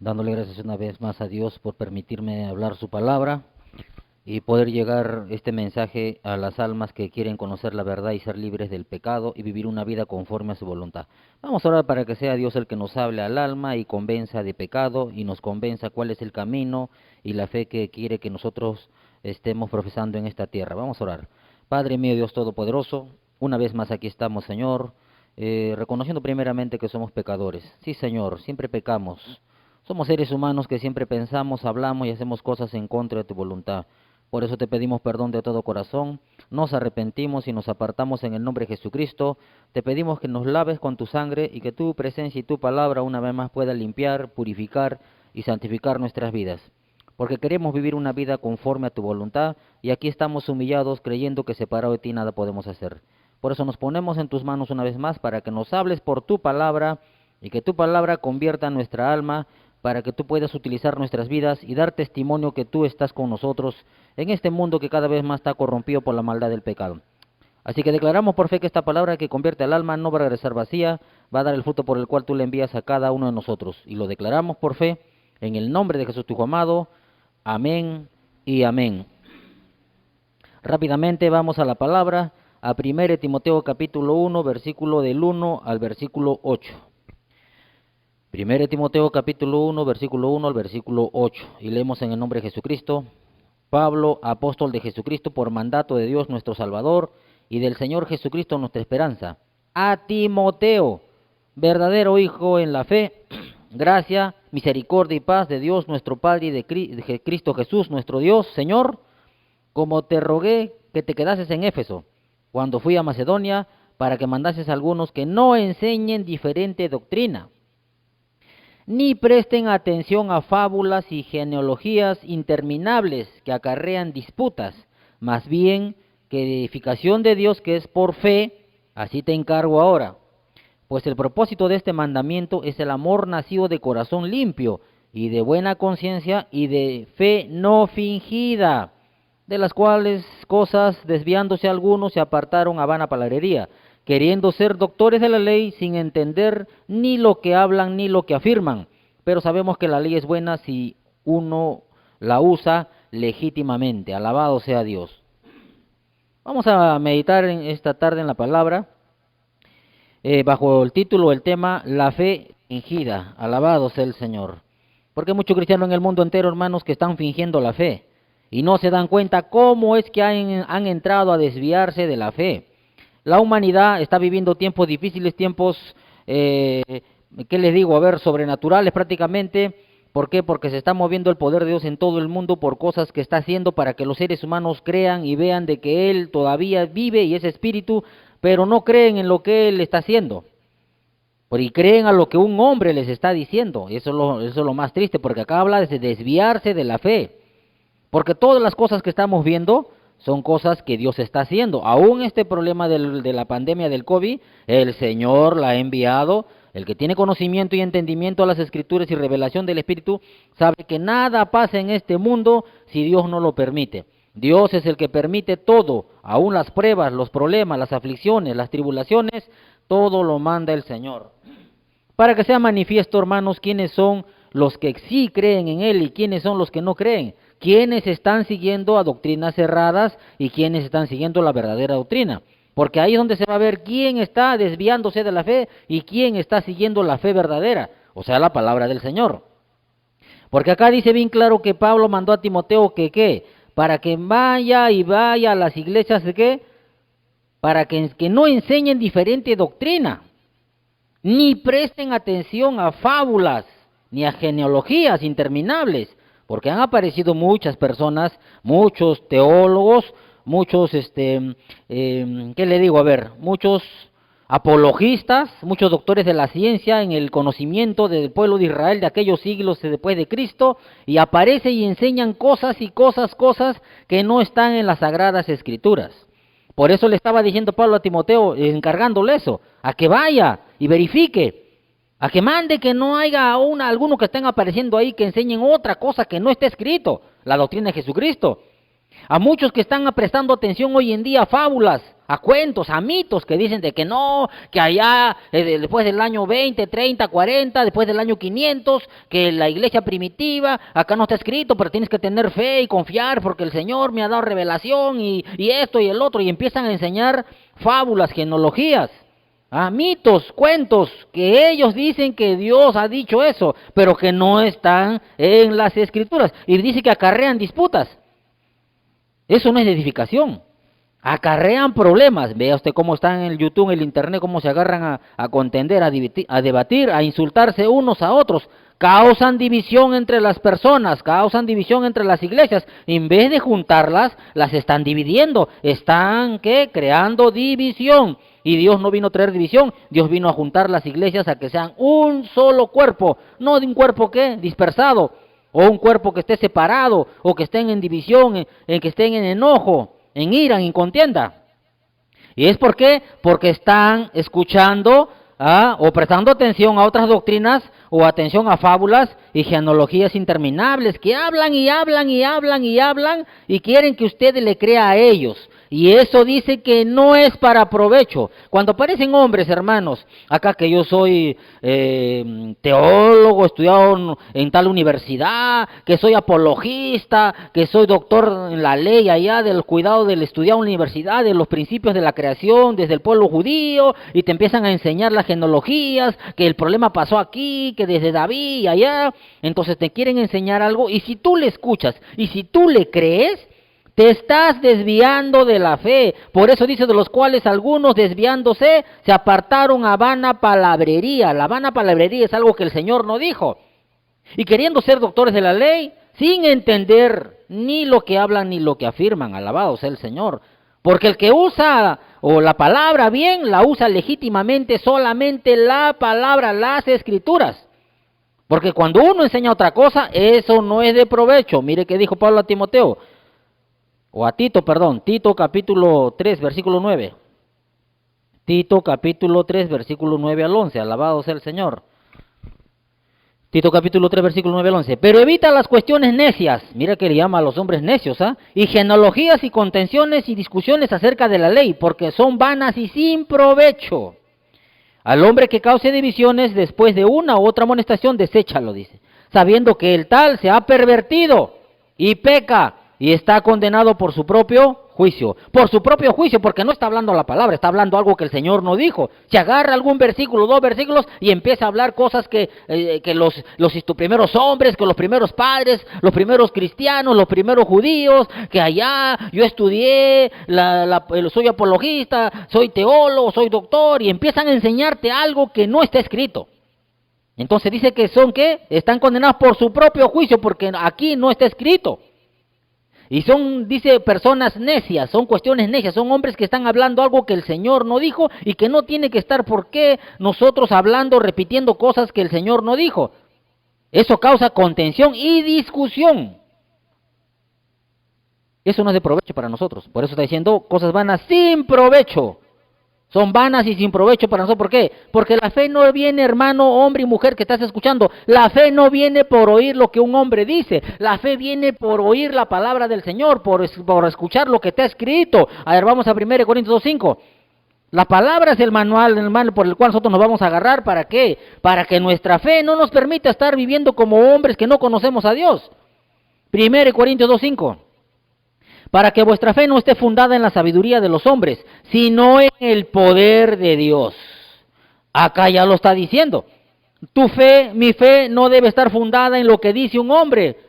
dándole gracias una vez más a Dios por permitirme hablar su palabra y poder llegar este mensaje a las almas que quieren conocer la verdad y ser libres del pecado y vivir una vida conforme a su voluntad. Vamos a orar para que sea Dios el que nos hable al alma y convenza de pecado y nos convenza cuál es el camino y la fe que quiere que nosotros estemos profesando en esta tierra. Vamos a orar. Padre mío, Dios Todopoderoso, una vez más aquí estamos, Señor, reconociendo primeramente que somos pecadores. Sí, Señor, siempre pecamos. Somos seres humanos que siempre pensamos, hablamos y hacemos cosas en contra de tu voluntad. Por eso te pedimos perdón de todo corazón, nos arrepentimos y nos apartamos en el nombre de Jesucristo. Te pedimos que nos laves con tu sangre y que tu presencia y tu palabra una vez más pueda limpiar, purificar y santificar nuestras vidas. Porque queremos vivir una vida conforme a tu voluntad y aquí estamos humillados creyendo que separado de ti nada podemos hacer. Por eso nos ponemos en tus manos una vez más para que nos hables por tu palabra y que tu palabra convierta nuestra alma para que tú puedas utilizar nuestras vidas y dar testimonio que tú estás con nosotros en este mundo que cada vez más está corrompido por la maldad del pecado. Así que declaramos por fe que esta palabra que convierte al alma no va a regresar vacía, va a dar el fruto por el cual tú le envías a cada uno de nosotros. Y lo declaramos por fe en el nombre de Jesús tu Hijo amado. Amén y amén. Rápidamente vamos a la palabra, a 1 Timoteo capítulo 1, versículo del 1 al versículo 8. 1 Timoteo capítulo 1, versículo 1 al versículo 8. Y leemos en el nombre de Jesucristo. Pablo, apóstol de Jesucristo, por mandato de Dios nuestro Salvador y del Señor Jesucristo nuestra esperanza. A Timoteo, verdadero hijo en la fe, gracia, misericordia y paz de Dios nuestro Padre y de Cristo Jesús nuestro Dios, Señor, como te rogué que te quedases en Éfeso, cuando fui a Macedonia, para que mandases a algunos que no enseñen diferente doctrina, ni presten atención a fábulas y genealogías interminables que acarrean disputas, más bien que edificación de Dios que es por fe, así te encargo ahora. Pues el propósito de este mandamiento es el amor nacido de corazón limpio y de buena conciencia y de fe no fingida, de las cuales cosas desviándose algunos se apartaron a vana palabrería, queriendo ser doctores de la ley sin entender ni lo que hablan ni lo que afirman. Pero sabemos que la ley es buena si uno la usa legítimamente. Alabado sea Dios. Vamos a meditar en esta tarde en la palabra, bajo el título, el tema, la fe fingida. Alabado sea el Señor. Porque hay muchos cristianos en el mundo entero, hermanos, que están fingiendo la fe y no se dan cuenta cómo es que han entrado a desviarse de la fe. La humanidad está viviendo tiempos difíciles, tiempos, ¿qué les digo? A ver, sobrenaturales prácticamente. ¿Por qué? Porque se está moviendo el poder de Dios en todo el mundo por cosas que está haciendo para que los seres humanos crean y vean de que Él todavía vive y es espíritu, pero no creen en lo que Él está haciendo. Y creen a lo que un hombre les está diciendo. Eso es lo más triste, porque acá habla de desviarse de la fe. Porque todas las cosas que estamos viendo son cosas que Dios está haciendo. Aún este problema de la pandemia del COVID, el Señor la ha enviado. El que tiene conocimiento y entendimiento a las Escrituras y revelación del Espíritu, sabe que nada pasa en este mundo si Dios no lo permite. Dios es el que permite todo, aún las pruebas, los problemas, las aflicciones, las tribulaciones, todo lo manda el Señor. Para que sea manifiesto, hermanos, quiénes son los que sí creen en Él y quiénes son los que no creen. Quiénes están siguiendo a doctrinas cerradas y quiénes están siguiendo la verdadera doctrina. Porque ahí es donde se va a ver quién está desviándose de la fe y quién está siguiendo la fe verdadera, o sea, la palabra del Señor. Porque acá dice bien claro que Pablo mandó a Timoteo que ¿qué? Para que vaya a las iglesias de ¿qué? Para que no enseñen diferente doctrina, ni presten atención a fábulas, ni a genealogías interminables, porque han aparecido muchas personas, muchos teólogos, muchos, ¿qué le digo? A ver, muchos apologistas, muchos doctores de la ciencia en el conocimiento del pueblo de Israel de aquellos siglos después de Cristo, y aparecen y enseñan cosas y cosas que no están en las Sagradas Escrituras. Por eso le estaba diciendo Pablo a Timoteo, encargándole eso, a que vaya y verifique, a que mande que no haya alguno que estén apareciendo ahí que enseñen otra cosa que no esté escrito, la doctrina de Jesucristo. A muchos que están prestando atención hoy en día a fábulas, a cuentos, a mitos que dicen de que no, que allá después del año 20, 30, 40, después del año 500, que la iglesia primitiva, acá no está escrito, pero tienes que tener fe y confiar porque el Señor me ha dado revelación y esto y el otro, y empiezan a enseñar fábulas, genealogías, mitos, cuentos, que ellos dicen que Dios ha dicho eso, pero que no están en las Escrituras, y dice que acarrean disputas. Eso no es edificación. Acarrean problemas. Vea usted cómo están en el YouTube, en el Internet, cómo se agarran a contender, a debatir, a insultarse unos a otros. Causan división entre las personas, causan división entre las iglesias. En vez de juntarlas, las están dividiendo. Están, ¿qué? Creando división. Y Dios no vino a traer división, Dios vino a juntar las iglesias a que sean un solo cuerpo. No de un cuerpo, ¿qué? Dispersado. O un cuerpo que esté separado, o que estén en división, en que estén en enojo, en ira, en contienda. ¿Y es por qué? Porque están escuchando o prestando atención a otras doctrinas, o atención a fábulas y genealogías interminables, que hablan y hablan y hablan y hablan, y quieren que usted le crea a ellos. Y eso dice que no es para provecho. Cuando aparecen hombres, hermanos, acá que yo soy teólogo, estudiado en tal universidad, que soy apologista, que soy doctor en la ley allá del cuidado del estudiar universidad, de los principios de la creación desde el pueblo judío, y te empiezan a enseñar las genealogías, que el problema pasó aquí, que desde David y allá, entonces te quieren enseñar algo, y si tú le escuchas, y si tú le crees, te estás desviando de la fe. Por eso dice, de los cuales algunos desviándose se apartaron a vana palabrería. La vana palabrería es algo que el Señor no dijo. Y queriendo ser doctores de la ley, sin entender ni lo que hablan ni lo que afirman. Alabado sea el Señor. Porque el que usa o la palabra bien, la usa legítimamente solamente la palabra, las Escrituras. Porque cuando uno enseña otra cosa, eso no es de provecho. Mire que dijo Pablo a Timoteo. O a Tito, perdón, Tito capítulo 3, versículo 9. Tito capítulo 3, versículo 9 al 11, alabado sea el Señor. Tito capítulo 3, versículo 9 al 11. Pero evita las cuestiones necias, mira que le llama a los hombres necios, y genealogías y contenciones y discusiones acerca de la ley, porque son vanas y sin provecho. Al hombre que cause divisiones después de una u otra amonestación, deséchalo, dice, sabiendo que el tal se ha pervertido y peca, y está condenado por su propio juicio. Por su propio juicio, porque no está hablando la palabra, está hablando algo que el Señor no dijo. Se agarra algún versículo, 2 versículos, y empieza a hablar cosas que los primeros hombres, que los primeros padres, los primeros cristianos, los primeros judíos, que allá yo estudié, soy apologista, soy teólogo, soy doctor, y empiezan a enseñarte algo que no está escrito. Entonces dice que son, ¿qué? Están condenados por su propio juicio, porque aquí no está escrito. Y son, dice, personas necias, son cuestiones necias, son hombres que están hablando algo que el Señor no dijo y que no tiene que estar por qué nosotros hablando, repitiendo cosas que el Señor no dijo. Eso causa contención y discusión. Eso no es de provecho para nosotros, por eso está diciendo cosas vanas sin provecho. Son vanas y sin provecho para nosotros. ¿Por qué? Porque la fe no viene, hermano, hombre y mujer que estás escuchando. La fe no viene por oír lo que un hombre dice. La fe viene por oír la palabra del Señor, por escuchar lo que está escrito. A ver, vamos a 1 Corintios 2:5. La palabra es el manual por el cual nosotros nos vamos a agarrar. ¿Para qué? Para que nuestra fe no nos permita estar viviendo como hombres que no conocemos a Dios. 1 Corintios 2:5. Para que vuestra fe no esté fundada en la sabiduría de los hombres, sino en el poder de Dios. Acá ya lo está diciendo. Tu fe, mi fe, no debe estar fundada en lo que dice un hombre.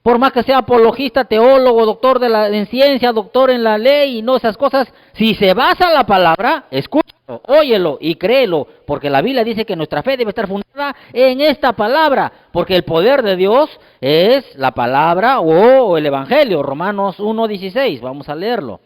Por más que sea apologista, teólogo, doctor en ciencia, doctor en la ley y no esas cosas, si se basa en la palabra, escúchalo, óyelo y créelo, porque la Biblia dice que nuestra fe debe estar fundada en esta palabra, porque el poder de Dios es la palabra o el Evangelio, Romanos 1:16, vamos a leerlo.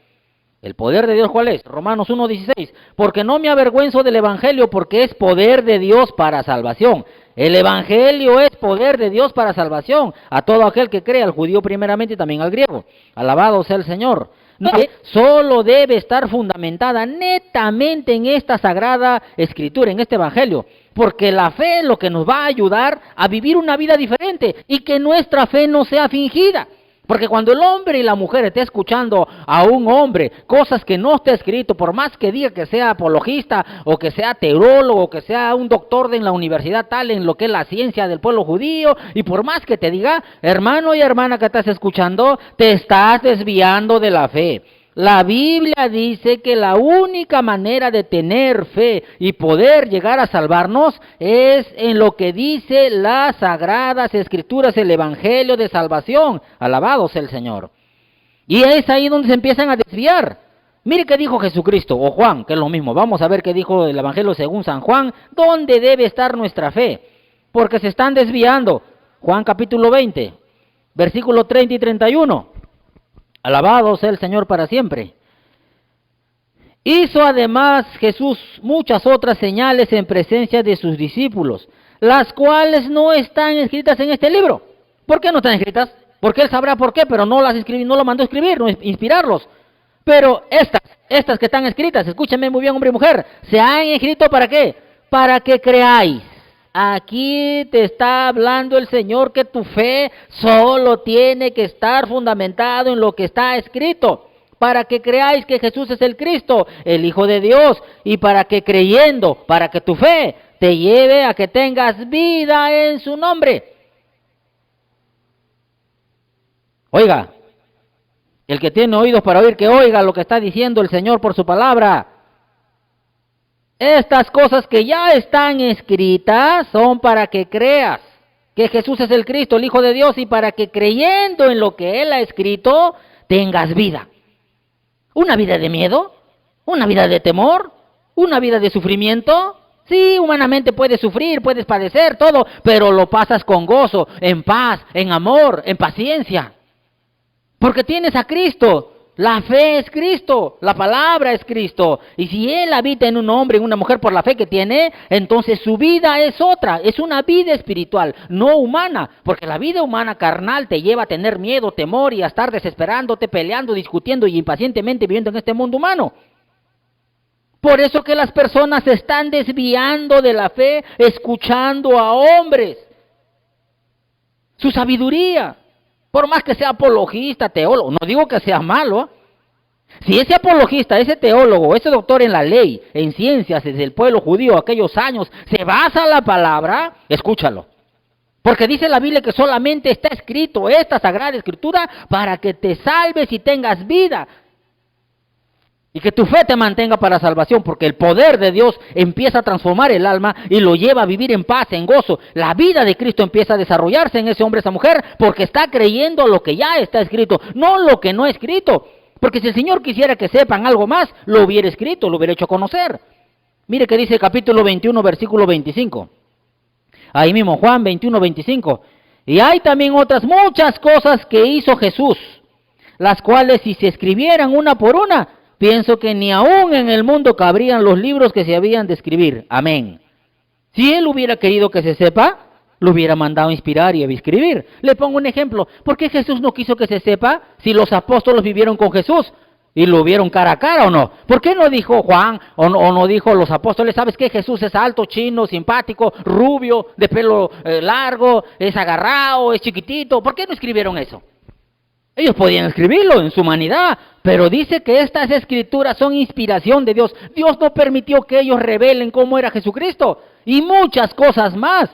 ¿El poder de Dios cuál es? Romanos 1:16. Porque no me avergüenzo del Evangelio, porque es poder de Dios para salvación. El Evangelio es poder de Dios para salvación a todo aquel que cree, al judío primeramente y también al griego. Alabado sea el Señor. No, solo debe estar fundamentada netamente en esta sagrada escritura, en este Evangelio. Porque la fe es lo que nos va a ayudar a vivir una vida diferente y que nuestra fe no sea fingida. Porque cuando el hombre y la mujer esté escuchando a un hombre cosas que no está escrito, por más que diga que sea apologista o que sea teólogo o que sea un doctor en la universidad tal en lo que es la ciencia del pueblo judío, y por más que te diga, hermano y hermana que estás escuchando, te estás desviando de la fe. La Biblia dice que la única manera de tener fe y poder llegar a salvarnos es en lo que dice las Sagradas Escrituras, el Evangelio de salvación. Alabado sea el Señor. Y es ahí donde se empiezan a desviar. Mire qué dijo Jesucristo, o Juan, que es lo mismo. Vamos a ver qué dijo el Evangelio según San Juan, dónde debe estar nuestra fe. Porque se están desviando. Juan capítulo 20, versículo 30 y 31. Alabado sea el Señor para siempre. Hizo además Jesús muchas otras señales en presencia de sus discípulos, las cuales no están escritas en este libro. ¿Por qué no están escritas? Porque él sabrá por qué, pero no las escribió, no lo mandó a escribir, no inspirarlos. Pero estas que están escritas, escúchenme muy bien, hombre y mujer, se han escrito ¿para qué? Para que creáis. Aquí te está hablando el Señor que tu fe solo tiene que estar fundamentado en lo que está escrito, para que creáis que Jesús es el Cristo, el Hijo de Dios, y para que creyendo, para que tu fe te lleve a que tengas vida en su nombre. Oiga, el que tiene oídos para oír, que oiga lo que está diciendo el Señor por su palabra. Estas cosas que ya están escritas son para que creas que Jesús es el Cristo, el Hijo de Dios, y para que creyendo en lo que Él ha escrito, tengas vida. ¿Una vida de miedo? ¿Una vida de temor? ¿Una vida de sufrimiento? Sí, humanamente puedes sufrir, puedes padecer, todo, pero lo pasas con gozo, en paz, en amor, en paciencia. Porque tienes a Cristo. La fe es Cristo, la palabra es Cristo. Y si Él habita en un hombre, en una mujer por la fe que tiene, entonces su vida es otra, es una vida espiritual, no humana. Porque la vida humana carnal te lleva a tener miedo, temor y a estar desesperándote, peleando, discutiendo y impacientemente viviendo en este mundo humano. Por eso que las personas se están desviando de la fe, escuchando a hombres, su sabiduría. Por más que sea apologista, teólogo, no digo que sea malo. Si ese apologista, ese teólogo, ese doctor en la ley, en ciencias, desde el pueblo judío, aquellos años, se basa en la palabra, escúchalo. Porque dice la Biblia que solamente está escrito esta Sagrada Escritura para que te salves y tengas vida. Y que tu fe te mantenga para salvación, porque el poder de Dios empieza a transformar el alma y lo lleva a vivir en paz, en gozo. La vida de Cristo empieza a desarrollarse en ese hombre, esa mujer, porque está creyendo lo que ya está escrito, no lo que no es escrito. Porque si el Señor quisiera que sepan algo más, lo hubiera escrito, lo hubiera hecho conocer. Mire que dice capítulo 21, versículo 25. Ahí mismo, Juan 21, 25. Y hay también otras muchas cosas que hizo Jesús, las cuales si se escribieran una por una, pienso que ni aún en el mundo cabrían los libros que se habían de escribir. Amén. Si Él hubiera querido que se sepa, lo hubiera mandado a inspirar y a escribir. Le pongo un ejemplo. ¿Por qué Jesús no quiso que se sepa si los apóstoles vivieron con Jesús y lo vieron cara a cara o no? ¿Por qué no dijo Juan o no dijo los apóstoles, sabes qué? Jesús es alto, chino, simpático, rubio, de pelo largo, es agarrado, es chiquitito? ¿Por qué no escribieron eso? Ellos podían escribirlo en su humanidad, pero dice que estas escrituras son inspiración de Dios. Dios no permitió que ellos revelen cómo era Jesucristo y muchas cosas más.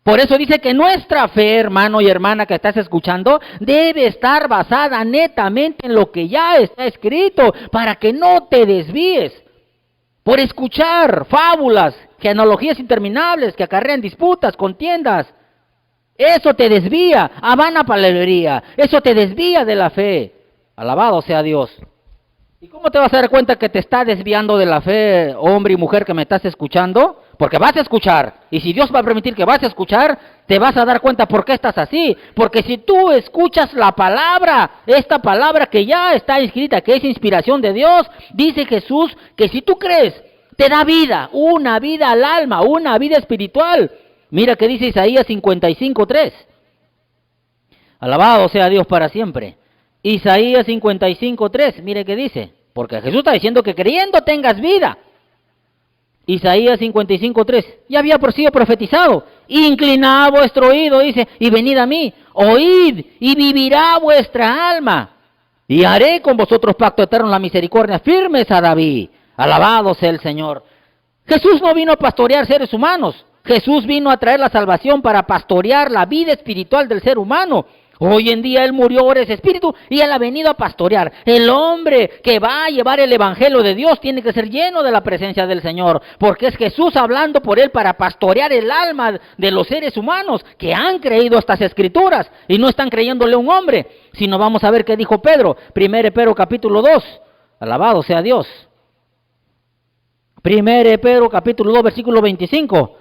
Por eso dice que nuestra fe, hermano y hermana que estás escuchando, debe estar basada netamente en lo que ya está escrito, para que no te desvíes por escuchar fábulas, genealogías interminables que acarrean disputas, contiendas. Eso te desvía a vana palabrería, eso te desvía de la fe. Alabado sea Dios. ¿Y cómo te vas a dar cuenta que te está desviando de la fe, hombre y mujer que me estás escuchando? Porque vas a escuchar, y si Dios va a permitir que vas a escuchar, te vas a dar cuenta por qué estás así. Porque si tú escuchas la palabra, esta palabra que ya está escrita, que es inspiración de Dios, dice Jesús que si tú crees, te da vida, una vida al alma, una vida espiritual. Mira que dice Isaías 55:3. Alabado sea Dios para siempre. Isaías 55:3, mire que dice, porque Jesús está diciendo que creyendo tengas vida. Isaías 55:3, ya había por sí profetizado, inclinad vuestro oído, dice, y venid a mí, oíd y vivirá vuestra alma. Y haré con vosotros pacto eterno en la misericordia, firmes a David. Alabado sea el Señor. Jesús no vino a pastorear seres humanos. Jesús vino a traer la salvación para pastorear la vida espiritual del ser humano. Hoy en día Él murió, ahora es espíritu, y Él ha venido a pastorear. El hombre que va a llevar el evangelio de Dios tiene que ser lleno de la presencia del Señor, porque es Jesús hablando por Él para pastorear el alma de los seres humanos que han creído estas escrituras y no están creyéndole a un hombre. Sino vamos a ver qué dijo Pedro, 1 Pedro capítulo 2, alabado sea Dios. 1 Pedro capítulo 2 versículo 25.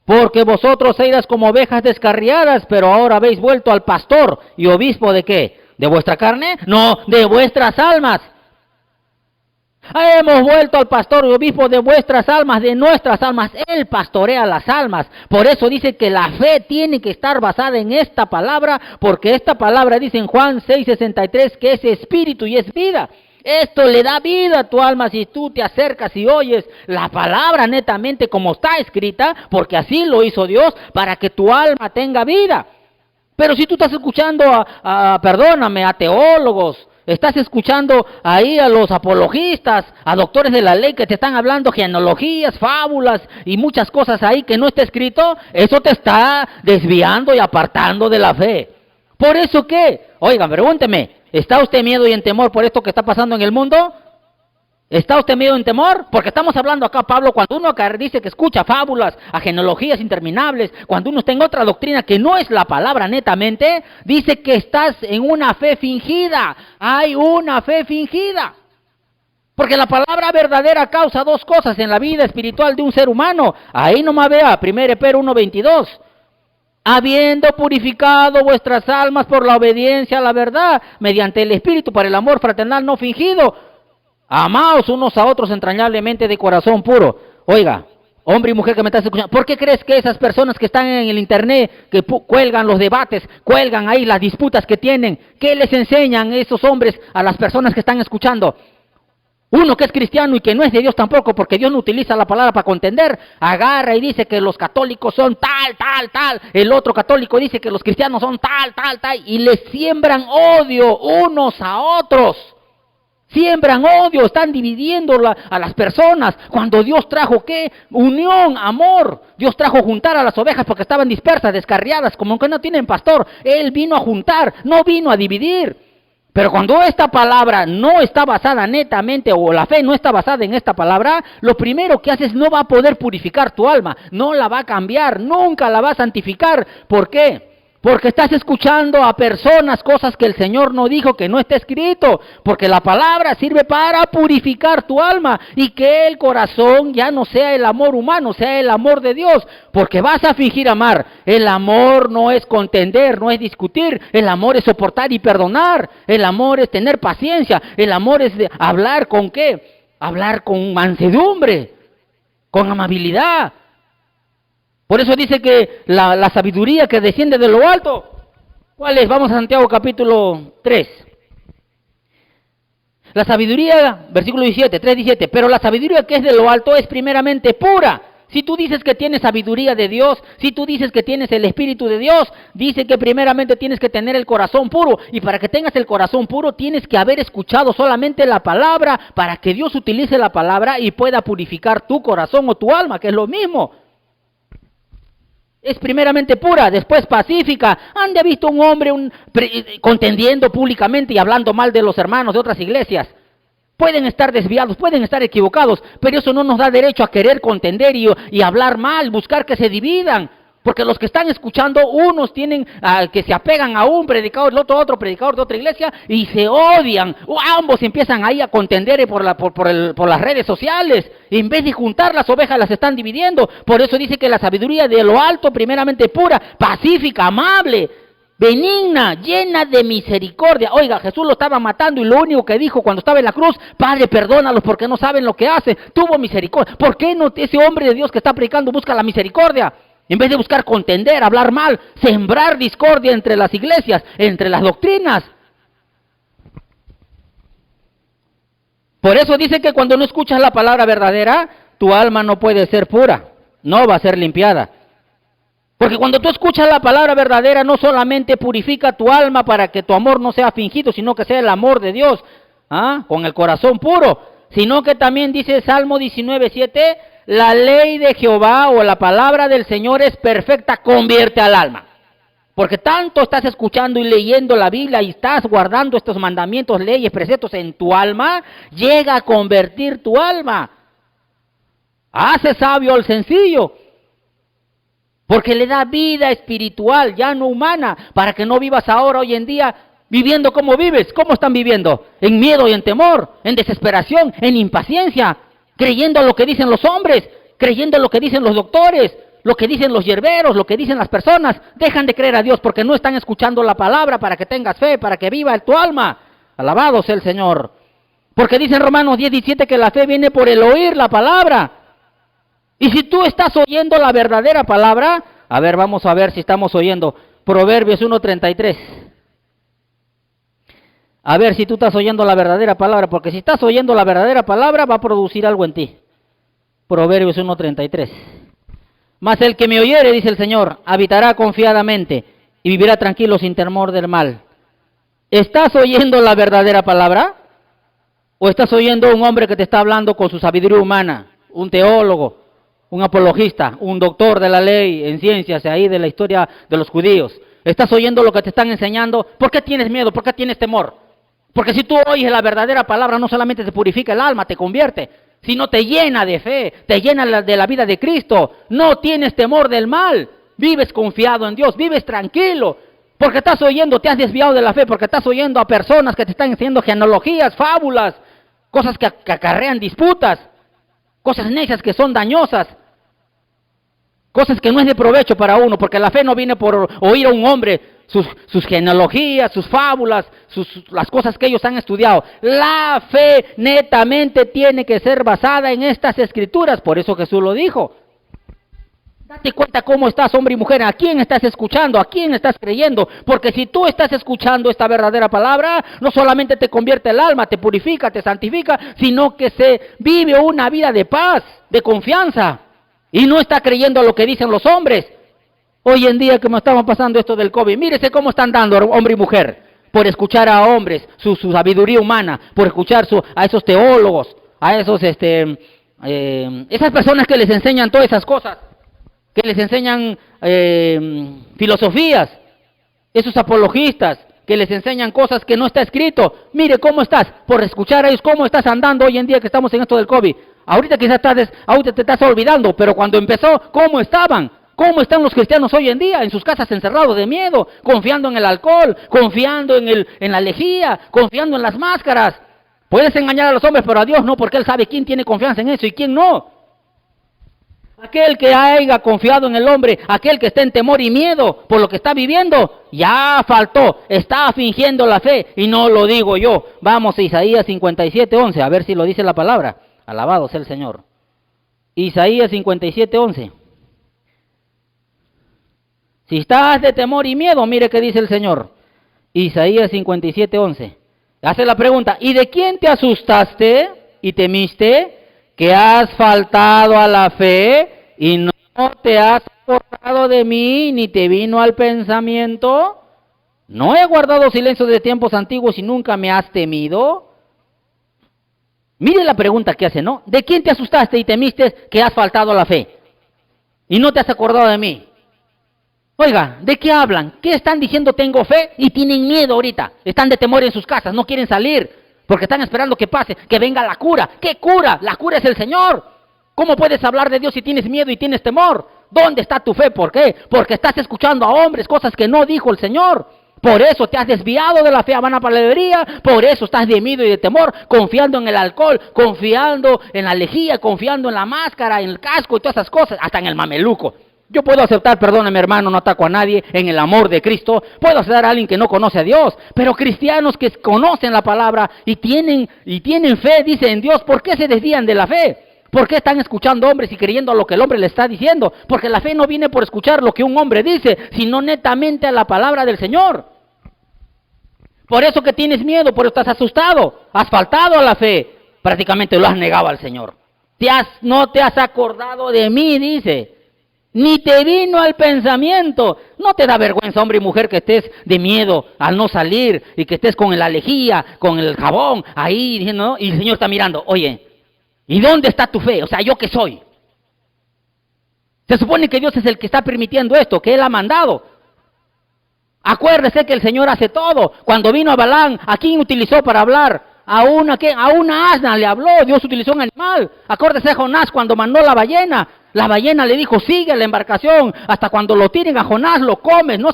Porque vosotros eras como ovejas descarriadas, pero ahora habéis vuelto al pastor y obispo ¿de qué? ¿De vuestra carne? No, de vuestras almas. Hemos vuelto al pastor y obispo de vuestras almas, de nuestras almas. Él pastorea las almas. Por eso dice que la fe tiene que estar basada en esta palabra, porque esta palabra dice en Juan 6:63 que es espíritu y es vida. Esto le da vida a tu alma si tú te acercas y oyes la palabra netamente como está escrita, porque así lo hizo Dios, para que tu alma tenga vida. Pero si tú estás escuchando perdóname, a teólogos, estás escuchando ahí a los apologistas, a doctores de la ley que te están hablando genealogías, fábulas y muchas cosas ahí que no está escrito, eso te está desviando y apartando de la fe. ¿Por eso qué? Oigan, pregúnteme, ¿está usted miedo y en temor por esto que está pasando en el mundo? ¿Está usted miedo en temor? Porque estamos hablando acá, Pablo, cuando uno acá dice que escucha fábulas, a genealogías interminables, cuando uno está en otra doctrina que no es la palabra netamente, dice que estás en una fe fingida. Hay una fe fingida. Porque la palabra verdadera causa dos cosas en la vida espiritual de un ser humano. Ahí nomás vea, 1 Pedro 1:22. Habiendo purificado vuestras almas por la obediencia a la verdad, mediante el Espíritu para el amor fraternal no fingido, amaos unos a otros entrañablemente de corazón puro. Oiga, hombre y mujer que me estás escuchando, ¿por qué crees que esas personas que están en el internet, que cuelgan los debates, cuelgan ahí las disputas que tienen, qué les enseñan esos hombres a las personas que están escuchando? Uno que es cristiano y que no es de Dios tampoco, porque Dios no utiliza la palabra para contender, agarra y dice que los católicos son tal, tal, tal. El otro católico dice que los cristianos son tal, tal, tal. Y les siembran odio unos a otros. Siembran odio, están dividiendo a las personas. Cuando Dios trajo, ¿qué? Unión, amor. Dios trajo juntar a las ovejas porque estaban dispersas, descarriadas, como que no tienen pastor. Él vino a juntar, no vino a dividir. Pero cuando esta palabra no está basada netamente, o la fe no está basada en esta palabra, lo primero que haces no va a poder purificar tu alma, no la va a cambiar, nunca la va a santificar. ¿Por qué? Porque estás escuchando a personas cosas que el Señor no dijo, que no está escrito. Porque la palabra sirve para purificar tu alma y que el corazón ya no sea el amor humano, sea el amor de Dios. Porque vas a fingir amar. El amor no es contender, no es discutir. El amor es soportar y perdonar. El amor es tener paciencia. El amor es hablar con ¿qué? Hablar con mansedumbre, con amabilidad. Por eso dice que la sabiduría que desciende de lo alto, ¿cuál es? Vamos a Santiago capítulo 3. La sabiduría, versículo 17, 3:17, pero la sabiduría que es de lo alto es primeramente pura. Si tú dices que tienes sabiduría de Dios, si tú dices que tienes el Espíritu de Dios, dice que primeramente tienes que tener el corazón puro. Y para que tengas el corazón puro tienes que haber escuchado solamente la palabra, para que Dios utilice la palabra y pueda purificar tu corazón o tu alma, que es lo mismo. Es primeramente pura, después pacífica. ¿Han visto un hombre contendiendo públicamente y hablando mal de los hermanos de otras iglesias? Pueden estar desviados, pueden estar equivocados, pero eso no nos da derecho a querer contender y hablar mal, buscar que se dividan. Porque los que están escuchando, unos tienen que se apegan a un predicador, el otro a otro predicador de otra iglesia y se odian. Ambos empiezan ahí a contender por las redes sociales. En vez de juntar las ovejas, las están dividiendo. Por eso dice que la sabiduría de lo alto, primeramente pura, pacífica, amable, benigna, llena de misericordia. Oiga, Jesús lo estaba matando y lo único que dijo cuando estaba en la cruz, Padre, perdónalos porque no saben lo que hacen. Tuvo misericordia. ¿Por qué no ese hombre de Dios que está predicando busca la misericordia? En vez de buscar contender, hablar mal, sembrar discordia entre las iglesias, entre las doctrinas. Por eso dice que cuando no escuchas la palabra verdadera, tu alma no puede ser pura, no va a ser limpiada. Porque cuando tú escuchas la palabra verdadera, no solamente purifica tu alma para que tu amor no sea fingido, sino que sea el amor de Dios, con el corazón puro, sino que también dice Salmo 19:7, la ley de Jehová o la palabra del Señor es perfecta, convierte al alma. Porque tanto estás escuchando y leyendo la Biblia y estás guardando estos mandamientos, leyes, preceptos en tu alma, llega a convertir tu alma. Hace sabio al sencillo. Porque le da vida espiritual, ya no humana, para que no vivas ahora, hoy en día, viviendo como vives. ¿Cómo están viviendo? En miedo y en temor, en desesperación, en impaciencia, creyendo lo que dicen los hombres, creyendo lo que dicen los doctores, lo que dicen los hierberos, lo que dicen las personas. Dejan de creer a Dios porque no están escuchando la palabra para que tengas fe, para que viva tu alma. Alabado sea el Señor. Porque dice en Romanos 10:17 que la fe viene por el oír la palabra. Y si tú estás oyendo la verdadera palabra, a ver, vamos a ver si estamos oyendo Proverbios 1:33. A ver si tú estás oyendo la verdadera palabra, porque si estás oyendo la verdadera palabra va a producir algo en ti. Proverbios 1:33. Mas el que me oyere, dice el Señor, habitará confiadamente y vivirá tranquilo sin temor del mal. ¿Estás oyendo la verdadera palabra? ¿O estás oyendo a un hombre que te está hablando con su sabiduría humana? Un teólogo, un apologista, un doctor de la ley en ciencias, ahí de la historia de los judíos. ¿Estás oyendo lo que te están enseñando? ¿Por qué tienes miedo? ¿Por qué tienes temor? Porque si tú oyes la verdadera palabra, no solamente te purifica el alma, te convierte, sino te llena de fe, te llena de la vida de Cristo. No tienes temor del mal, vives confiado en Dios, vives tranquilo. Porque estás oyendo, te has desviado de la fe, porque estás oyendo a personas que te están enseñando genealogías, fábulas, cosas que acarrean disputas, cosas necias que son dañosas, cosas que no es de provecho para uno, porque la fe no viene por oír a un hombre sus genealogías, sus fábulas, las cosas que ellos han estudiado. La fe netamente tiene que ser basada en estas escrituras, por eso Jesús lo dijo. Date cuenta cómo estás, hombre y mujer, a quién estás escuchando, a quién estás creyendo, porque si tú estás escuchando esta verdadera palabra, no solamente te convierte el alma, te purifica, te santifica, sino que se vive una vida de paz, de confianza, y no está creyendo lo que dicen los hombres. Hoy en día, como estamos pasando esto del COVID, mírese cómo están dando hombre y mujer, por escuchar a hombres, su sabiduría humana, por escuchar a esos teólogos, a esos, esas personas que les enseñan todas esas cosas, que les enseñan filosofías, esos apologistas, que les enseñan cosas que no está escrito. Mire cómo estás, por escuchar a ellos, cómo estás andando hoy en día que estamos en esto del COVID. Ahorita quizás ahorita te estás olvidando, pero cuando empezó, ¿cómo estaban? ¿Cómo están los cristianos hoy en día? En sus casas encerrados de miedo, confiando en el alcohol, confiando en la lejía, confiando en las máscaras. Puedes engañar a los hombres, pero a Dios no, porque Él sabe quién tiene confianza en eso y quién no. Aquel que haya confiado en el hombre, aquel que está en temor y miedo por lo que está viviendo, ya faltó, está fingiendo la fe, y no lo digo yo. Vamos a Isaías 57:11, a ver si lo dice la palabra. Alabado sea el Señor. Isaías 57:11. Si estás de temor y miedo, mire qué dice el Señor. Isaías 57:11. Hace la pregunta, ¿y de quién te asustaste y temiste? Que has faltado a la fe y no te has acordado de mí, ni te vino al pensamiento. ¿No he guardado silencio de tiempos antiguos y nunca me has temido? Mire la pregunta que hace, ¿no? ¿De quién te asustaste y temiste que has faltado a la fe y no te has acordado de mí? Oiga, ¿de qué hablan? ¿Qué están diciendo? Tengo fe y tienen miedo ahorita. Están de temor en sus casas, no quieren salir, porque están esperando que pase, que venga la cura. ¿Qué cura? La cura es el Señor. ¿Cómo puedes hablar de Dios si tienes miedo y tienes temor? ¿Dónde está tu fe? ¿Por qué? Porque estás escuchando a hombres cosas que no dijo el Señor. Por eso te has desviado de la fe a vana palabrería, por eso estás de miedo y de temor, confiando en el alcohol, confiando en la lejía, confiando en la máscara, en el casco y todas esas cosas, hasta en el mameluco. Yo puedo aceptar, perdóname hermano, no ataco a nadie, en el amor de Cristo, puedo aceptar a alguien que no conoce a Dios, pero cristianos que conocen la palabra y tienen fe, dicen en Dios, ¿por qué se desvían de la fe? ¿Por qué están escuchando hombres y creyendo a lo que el hombre le está diciendo? Porque la fe no viene por escuchar lo que un hombre dice, sino netamente a la palabra del Señor. Por eso que tienes miedo, por eso estás asustado, has faltado a la fe, prácticamente lo has negado al Señor. No te has acordado de mí, dice. Ni te vino al pensamiento. ¿No te da vergüenza, hombre y mujer, que estés de miedo al no salir y que estés con la lejía, con el jabón, ahí, ¿no? Y el Señor está mirando, oye, ¿y dónde está tu fe? O sea, ¿yo qué soy? Se supone que Dios es el que está permitiendo esto, que Él ha mandado. Acuérdese que el Señor hace todo. Cuando vino a Balaam, ¿a quién utilizó para hablar? A una asna le habló, Dios utilizó un animal. Acuérdese de Jonás cuando mandó la ballena le dijo, sigue la embarcación, hasta cuando lo tiren a Jonás lo comes, no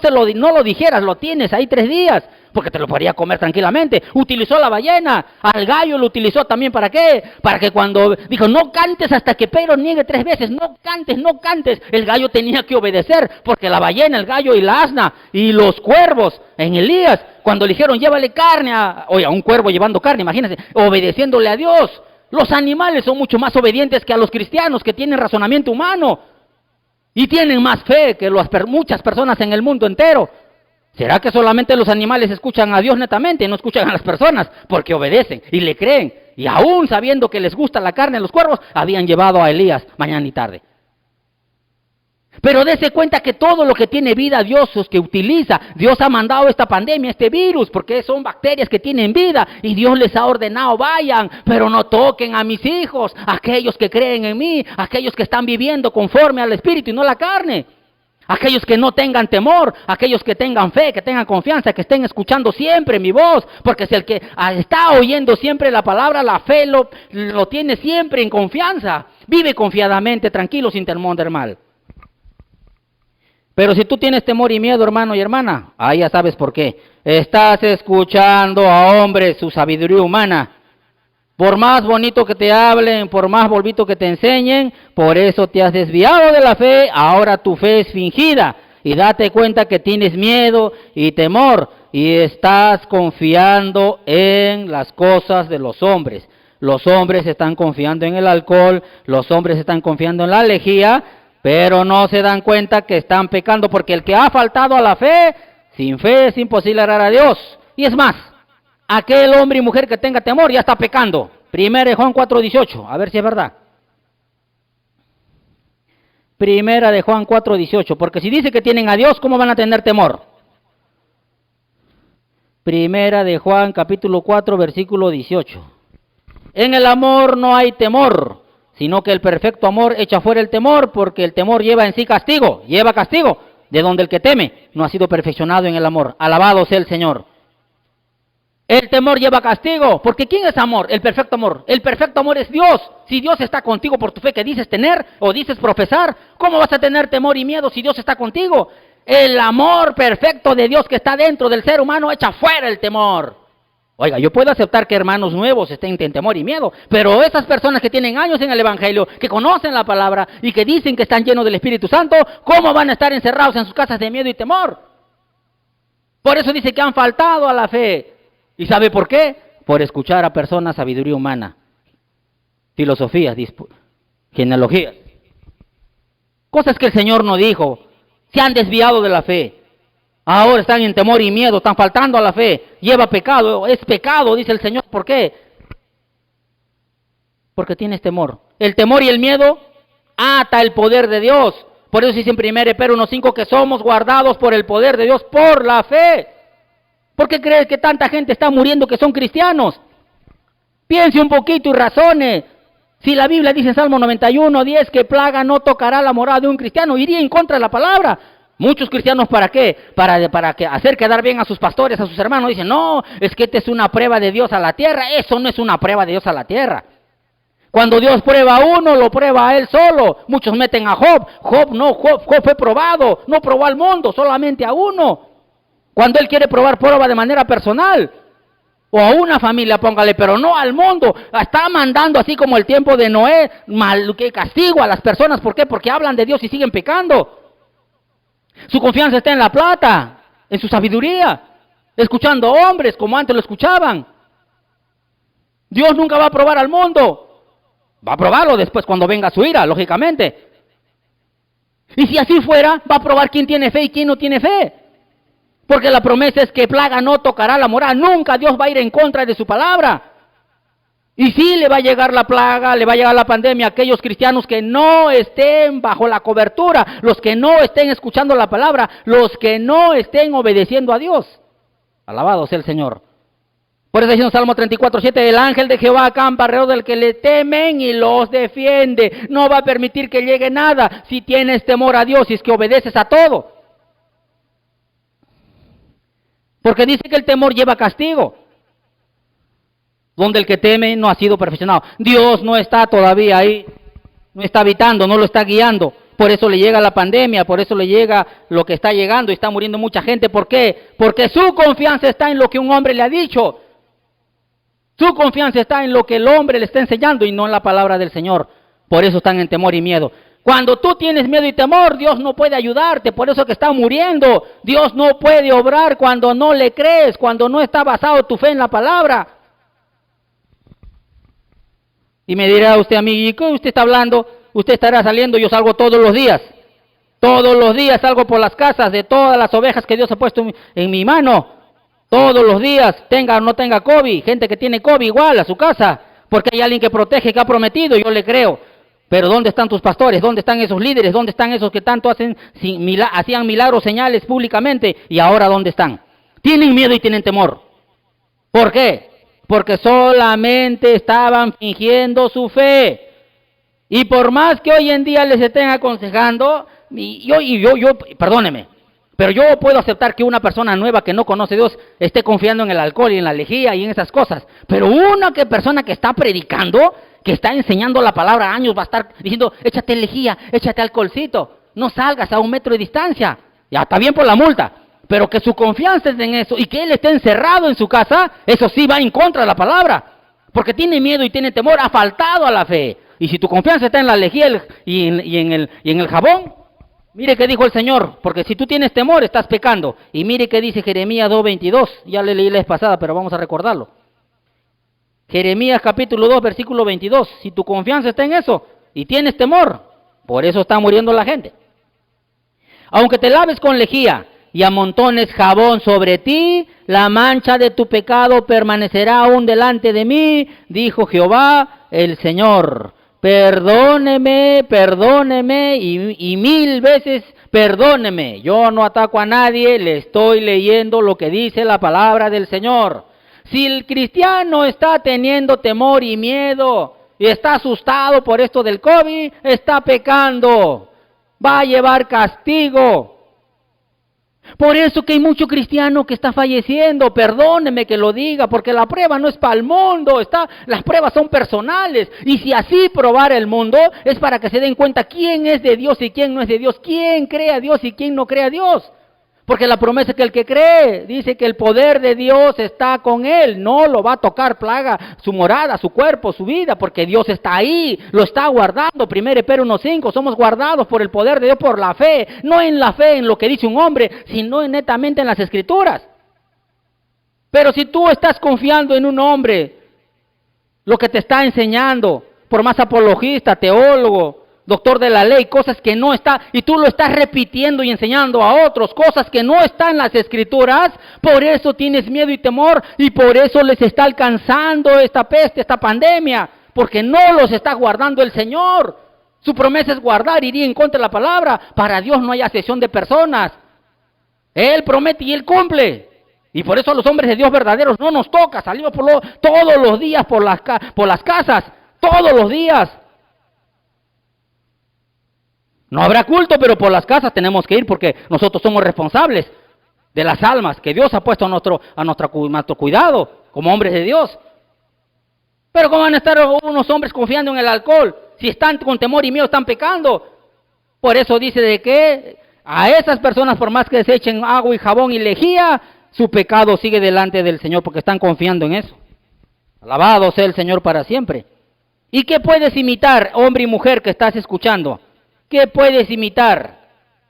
lo dijeras, lo tienes ahí 3 días, porque te lo podría comer tranquilamente. Utilizó la ballena, al gallo lo utilizó también, ¿para qué? Para que cuando dijo, no cantes hasta que Pedro niegue 3 veces, no cantes, el gallo tenía que obedecer, porque la ballena, el gallo y la asna, y los cuervos, en Elías, cuando le dijeron, llévale carne, a un cuervo llevando carne, imagínense, obedeciéndole a Dios. Los animales son mucho más obedientes que a los cristianos, que tienen razonamiento humano y tienen más fe que muchas personas en el mundo entero. ¿Será que solamente los animales escuchan a Dios netamente y no escuchan a las personas? Porque obedecen y le creen. Y aún sabiendo que les gusta la carne de los cuervos, habían llevado a Elías mañana y tarde. Pero dése cuenta que todo lo que tiene vida, Dios es que utiliza. Dios ha mandado esta pandemia, este virus, porque son bacterias que tienen vida. Y Dios les ha ordenado, vayan, pero no toquen a mis hijos, aquellos que creen en mí, aquellos que están viviendo conforme al Espíritu y no la carne. Aquellos que no tengan temor, aquellos que tengan fe, que tengan confianza, que estén escuchando siempre mi voz. Porque si el que está oyendo siempre la palabra, la fe lo tiene siempre en confianza. Vive confiadamente, tranquilo, sin temor del mal. Pero si tú tienes temor y miedo, hermano y hermana, ahí ya sabes por qué. Estás escuchando a hombres, su sabiduría humana. Por más bonito que te hablen, por más bonito que te enseñen, por eso te has desviado de la fe, ahora tu fe es fingida. Y date cuenta que tienes miedo y temor y estás confiando en las cosas de los hombres. Los hombres están confiando en el alcohol, los hombres están confiando en la lejía, pero no se dan cuenta que están pecando, porque el que ha faltado a la fe es imposible agradar a Dios. Y es más, aquel hombre y mujer que tenga temor ya está pecando. 1 Juan 4:18, a ver si es verdad. 1 Juan 4:18, porque si dice que tienen a Dios, ¿cómo van a tener temor? 1 Juan capítulo 4, versículo 18. En el amor no hay temor, sino que el perfecto amor echa fuera el temor, porque el temor lleva en sí castigo, de donde el que teme no ha sido perfeccionado en el amor. Alabado sea el Señor. El temor lleva castigo, porque ¿quién es amor? El perfecto amor. El perfecto amor es Dios. Si Dios está contigo por tu fe que dices tener o dices profesar, ¿cómo vas a tener temor y miedo si Dios está contigo? El amor perfecto de Dios que está dentro del ser humano echa fuera el temor. Oiga, yo puedo aceptar que hermanos nuevos estén en temor y miedo, pero esas personas que tienen años en el Evangelio, que conocen la palabra y que dicen que están llenos del Espíritu Santo, ¿cómo van a estar encerrados en sus casas de miedo y temor? Por eso dice que han faltado a la fe. ¿Y sabe por qué? Por escuchar a personas sabiduría humana, filosofías, genealogías. Cosas que el Señor no dijo, se han desviado de la fe. Ahora están en temor y miedo, están faltando a la fe. Lleva pecado, es pecado, dice el Señor. ¿Por qué? Porque tienes temor. El temor y el miedo ata el poder de Dios. Por eso dice en 1 Pedro 1:5 que somos guardados por el poder de Dios por la fe. ¿Por qué crees que tanta gente está muriendo que son cristianos? Piense un poquito y razone. Si la Biblia dice en Salmo 91:10 que plaga no tocará la morada de un cristiano, iría en contra de la palabra. Muchos cristianos, ¿para qué? Para que hacer quedar bien a sus pastores, a sus hermanos. Dicen, no, es que esta es una prueba de Dios a la tierra. Eso no es una prueba de Dios a la tierra. Cuando Dios prueba a uno, lo prueba a él solo. Muchos meten a Job. Job fue probado. No probó al mundo, solamente a uno. Cuando él quiere probar, prueba de manera personal. O a una familia, póngale, pero no al mundo. Está mandando, así como el tiempo de Noé, que castigo a las personas. ¿Por qué? Porque hablan de Dios y siguen pecando. Su confianza está en la plata, en su sabiduría, escuchando hombres como antes lo escuchaban. Dios nunca va a probar al mundo. Va a probarlo después cuando venga su ira, lógicamente. Y si así fuera, va a probar quién tiene fe y quién no tiene fe. Porque la promesa es que plaga no tocará la morada. Nunca Dios va a ir en contra de su palabra. Y sí le va a llegar la plaga, le va a llegar la pandemia a aquellos cristianos que no estén bajo la cobertura, los que no estén escuchando la palabra, los que no estén obedeciendo a Dios. Alabado sea el Señor. Por eso dice en Salmo 34:7, el ángel de Jehová acampa alrededor del que le temen y los defiende. No va a permitir que llegue nada si tienes temor a Dios y es que obedeces a todo. Porque dice que el temor lleva castigo. Donde el que teme no ha sido perfeccionado. Dios no está todavía ahí, no está habitando, no lo está guiando. Por eso le llega la pandemia, por eso le llega lo que está llegando y está muriendo mucha gente. ¿Por qué? Porque su confianza está en lo que un hombre le ha dicho. Su confianza está en lo que el hombre le está enseñando y no en la palabra del Señor. Por eso están en temor y miedo. Cuando tú tienes miedo y temor, Dios no puede ayudarte, por eso que está muriendo. Dios no puede obrar cuando no le crees, cuando no está basado tu fe en la palabra. Y me dirá usted a mí, ¿y qué usted está hablando? Usted estará saliendo, yo salgo todos los días. Todos los días salgo por las casas de todas las ovejas que Dios ha puesto en mi mano. Todos los días, tenga o no tenga COVID, gente que tiene COVID igual a su casa, porque hay alguien que protege, que ha prometido, yo le creo. Pero ¿dónde están tus pastores? ¿Dónde están esos líderes? ¿Dónde están esos que tanto hacían milagros, señales públicamente? ¿Y ahora dónde están? Tienen miedo y tienen temor. ¿Por qué? Porque solamente estaban fingiendo su fe. Y por más que hoy en día les estén aconsejando, perdóneme, pero yo puedo aceptar que una persona nueva que no conoce a Dios esté confiando en el alcohol y en la lejía y en esas cosas. Pero una persona que está predicando, que está enseñando la palabra años, va a estar diciendo, échate lejía, échate alcoholcito, no salgas a 1 metro de distancia. Ya está bien por la multa. Pero que su confianza es en eso y que él esté encerrado en su casa, eso sí va en contra de la palabra. Porque tiene miedo y tiene temor, ha faltado a la fe. Y si tu confianza está en la lejía y en el jabón, mire qué dijo el Señor, porque si tú tienes temor estás pecando. Y mire qué dice Jeremías 2:22, ya le leí la vez pasada, pero vamos a recordarlo. Jeremías capítulo 2, versículo 22, si tu confianza está en eso y tienes temor, por eso está muriendo la gente. Aunque te laves con lejía y amontones jabón sobre ti, la mancha de tu pecado permanecerá aún delante de mí, dijo Jehová el Señor. Perdóneme y 1000 veces perdóneme. Yo no ataco a nadie, le estoy leyendo lo que dice la palabra del Señor. Si el cristiano está teniendo temor y miedo y está asustado por esto del COVID, está pecando, va a llevar castigo. Por eso que hay mucho cristiano que está falleciendo, perdóneme que lo diga, porque la prueba no es para el mundo, las pruebas son personales, y si así probara el mundo, es para que se den cuenta quién es de Dios y quién no es de Dios, quién cree a Dios y quién no cree a Dios. Porque la promesa es que el que cree, dice que el poder de Dios está con él, no lo va a tocar plaga, su morada, su cuerpo, su vida, porque Dios está ahí, lo está guardando. 1 Pedro 1:5, somos guardados por el poder de Dios por la fe, no en la fe en lo que dice un hombre, sino netamente en las Escrituras. Pero si tú estás confiando en un hombre, lo que te está enseñando, por más apologista, teólogo, doctor de la ley, cosas que no está, y tú lo estás repitiendo y enseñando a otros, cosas que no están en las Escrituras, por eso tienes miedo y temor, y por eso les está alcanzando esta peste, esta pandemia, porque no los está guardando el Señor. Su promesa es guardar, iría en contra de la palabra. Para Dios no hay acepción de personas. Él promete y Él cumple. Y por eso a los hombres de Dios verdaderos no nos toca, salimos todos los días por las casas, todos los días. No habrá culto, pero por las casas tenemos que ir porque nosotros somos responsables de las almas que Dios ha puesto a nuestro cuidado como hombres de Dios. Pero ¿cómo van a estar unos hombres confiando en el alcohol? Si están con temor y miedo, están pecando. Por eso dice de que a esas personas, por más que se echen agua y jabón y lejía, su pecado sigue delante del Señor porque están confiando en eso. Alabado sea el Señor para siempre. ¿Y qué puedes imitar, hombre y mujer que estás escuchando? ¿Qué puedes imitar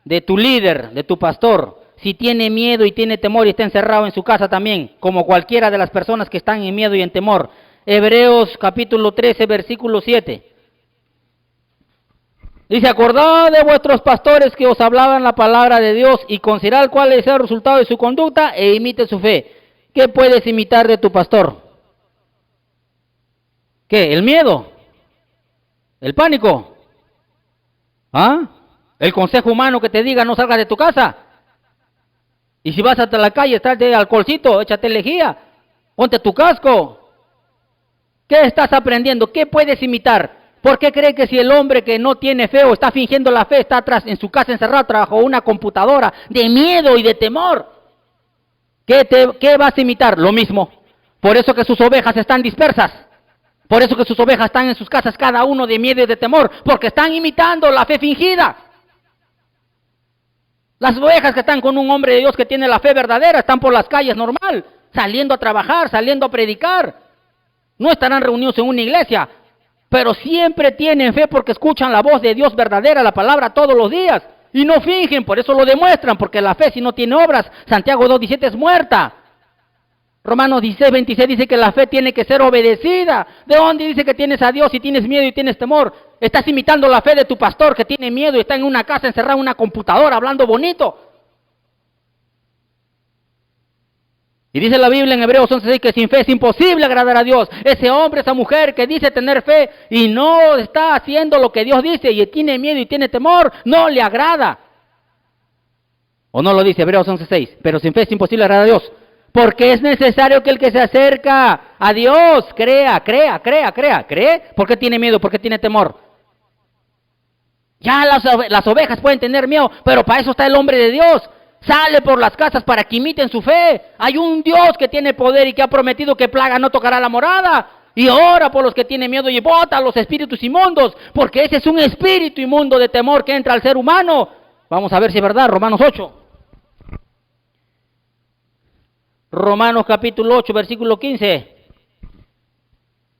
de tu líder, de tu pastor? Si tiene miedo y tiene temor y está encerrado en su casa también, como cualquiera de las personas que están en miedo y en temor. Hebreos capítulo 13, versículo 7. Dice, acordad de vuestros pastores que os hablaban la palabra de Dios y considerad cuál es el resultado de su conducta e imite su fe. ¿Qué puedes imitar de tu pastor? ¿Qué? ¿El miedo? ¿El pánico? ¿Ah? ¿El consejo humano que te diga no salgas de tu casa? Y si vas hasta la calle, tráete alcoholcito, échate lejía, ponte tu casco. ¿Qué estás aprendiendo? ¿Qué puedes imitar? ¿Por qué cree que si el hombre que no tiene fe o está fingiendo la fe está atrás en su casa encerrado bajo una computadora de miedo y de temor? ¿Qué vas a imitar? Lo mismo. Por eso que sus ovejas están dispersas. Por eso que sus ovejas están en sus casas cada uno de miedo y de temor. Porque están imitando la fe fingida. Las ovejas que están con un hombre de Dios que tiene la fe verdadera están por las calles normal, saliendo a trabajar, saliendo a predicar. No estarán reunidos en una iglesia, pero siempre tienen fe porque escuchan la voz de Dios verdadera, la palabra todos los días. Y no fingen, por eso lo demuestran, porque la fe si no tiene obras, Santiago 2:17 es muerta. Romanos 16:26 dice que la fe tiene que ser obedecida. ¿De dónde dice que tienes a Dios y tienes miedo y tienes temor? Estás imitando la fe de tu pastor que tiene miedo y está en una casa encerrado en una computadora hablando bonito. Y dice la Biblia en Hebreos 11:6 que sin fe es imposible agradar a Dios. Ese hombre, esa mujer que dice tener fe y no está haciendo lo que Dios dice y tiene miedo y tiene temor, no le agrada. ¿O no lo dice Hebreos 11:6? Pero sin fe es imposible agradar a Dios. Porque es necesario que el que se acerca a Dios crea. ¿Cree? ¿Por qué tiene miedo? ¿Por qué tiene temor? Ya las ovejas pueden tener miedo, pero para eso está el hombre de Dios. Sale por las casas para que imiten su fe. Hay un Dios que tiene poder y que ha prometido que plaga no tocará la morada. Y ora por los que tienen miedo y bota a los espíritus inmundos, porque ese es un espíritu inmundo de temor que entra al ser humano. Vamos a ver si es verdad, Romanos 8. Romanos capítulo 8, versículo 15.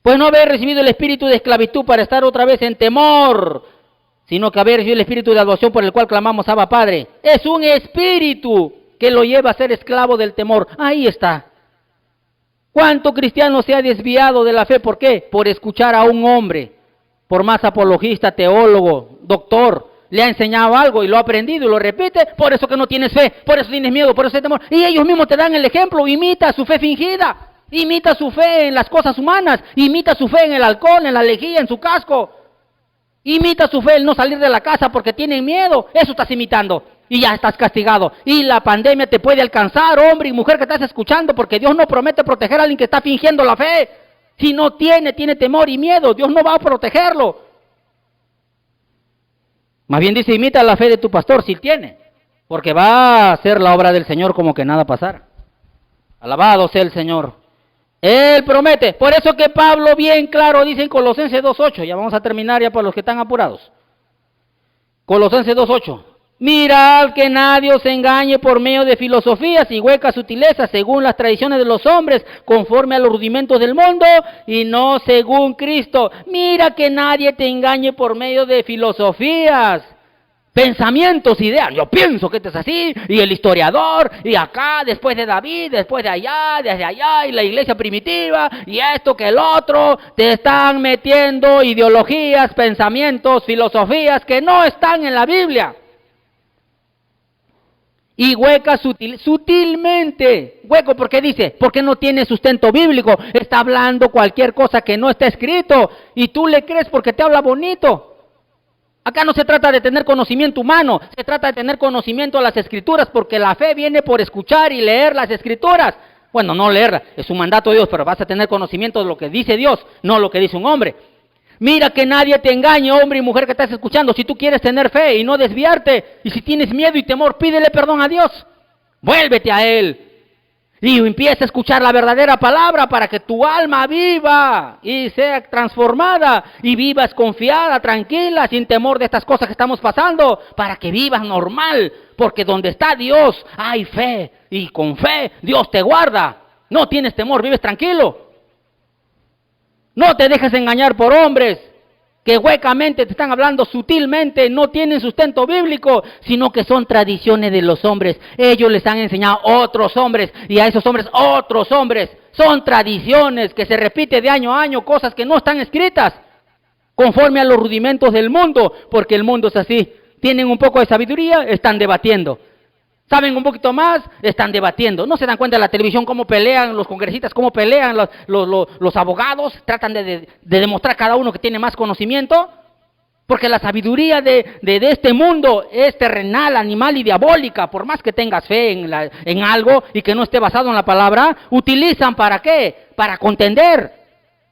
Pues no habéis recibido el espíritu de esclavitud para estar otra vez en temor, sino que habéis recibido el espíritu de adopción por el cual clamamos Abba Padre. Es un espíritu que lo lleva a ser esclavo del temor. Ahí está. ¿Cuánto cristiano se ha desviado de la fe? ¿Por qué? Por escuchar a un hombre, por más apologista, teólogo, doctor, le ha enseñado algo y lo ha aprendido y lo repite, por eso que no tienes fe, por eso tienes miedo, por eso tienes temor. Y ellos mismos te dan el ejemplo, imita su fe fingida, imita su fe en las cosas humanas, imita su fe en el alcohol, en la lejía, en su casco. Imita su fe el no salir de la casa porque tienen miedo, eso estás imitando y ya estás castigado. Y la pandemia te puede alcanzar, hombre y mujer que estás escuchando, porque Dios no promete proteger a alguien que está fingiendo la fe. Si no tiene temor y miedo, Dios no va a protegerlo. Más bien dice, imita la fe de tu pastor si tiene, porque va a hacer la obra del Señor como que nada pasara. Alabado sea el Señor. Él promete. Por eso que Pablo bien claro dice en Colosenses 2:8. Ya vamos a terminar ya para los que están apurados. Colosenses 2:8. Mirad que nadie os engañe por medio de filosofías y huecas sutilezas según las tradiciones de los hombres, conforme a los rudimentos del mundo y no según Cristo. Mira que nadie te engañe por medio de filosofías. Pensamientos, ideas, yo pienso que esto es así, y el historiador, y acá, después de David, después de allá, desde allá, y la iglesia primitiva, y esto que el otro, te están metiendo ideologías, pensamientos, filosofías que no están en la Biblia. Y hueca sutilmente, hueco porque dice, porque no tiene sustento bíblico, está hablando cualquier cosa que no está escrito, y tú le crees porque te habla bonito. Acá no se trata de tener conocimiento humano, se trata de tener conocimiento de las Escrituras, porque la fe viene por escuchar y leer las Escrituras. Bueno, no leerlas, es un mandato de Dios, pero vas a tener conocimiento de lo que dice Dios, no lo que dice un hombre. Mira que nadie te engañe, hombre y mujer que estás escuchando. Si tú quieres tener fe y no desviarte, y si tienes miedo y temor, pídele perdón a Dios. Vuélvete a Él. Y empieza a escuchar la verdadera palabra para que tu alma viva y sea transformada y vivas confiada, tranquila, sin temor de estas cosas que estamos pasando, para que vivas normal, porque donde está Dios hay fe y con fe Dios te guarda. No tienes temor, vives tranquilo. No te dejes engañar por hombres que huecamente te están hablando sutilmente, no tienen sustento bíblico, sino que son tradiciones de los hombres. Ellos les han enseñado a otros hombres y a esos hombres otros hombres. Son tradiciones que se repiten de año a año, cosas que no están escritas, conforme a los rudimentos del mundo, porque el mundo es así. Tienen un poco de sabiduría, están debatiendo. Saben un poquito más, están debatiendo. ¿No se dan cuenta en la televisión cómo pelean los congresistas, cómo pelean los abogados? Tratan de demostrar cada uno que tiene más conocimiento. Porque la sabiduría de este mundo es terrenal, animal y diabólica. Por más que tengas fe en algo y que no esté basado en la palabra, utilizan ¿para qué? Para contender,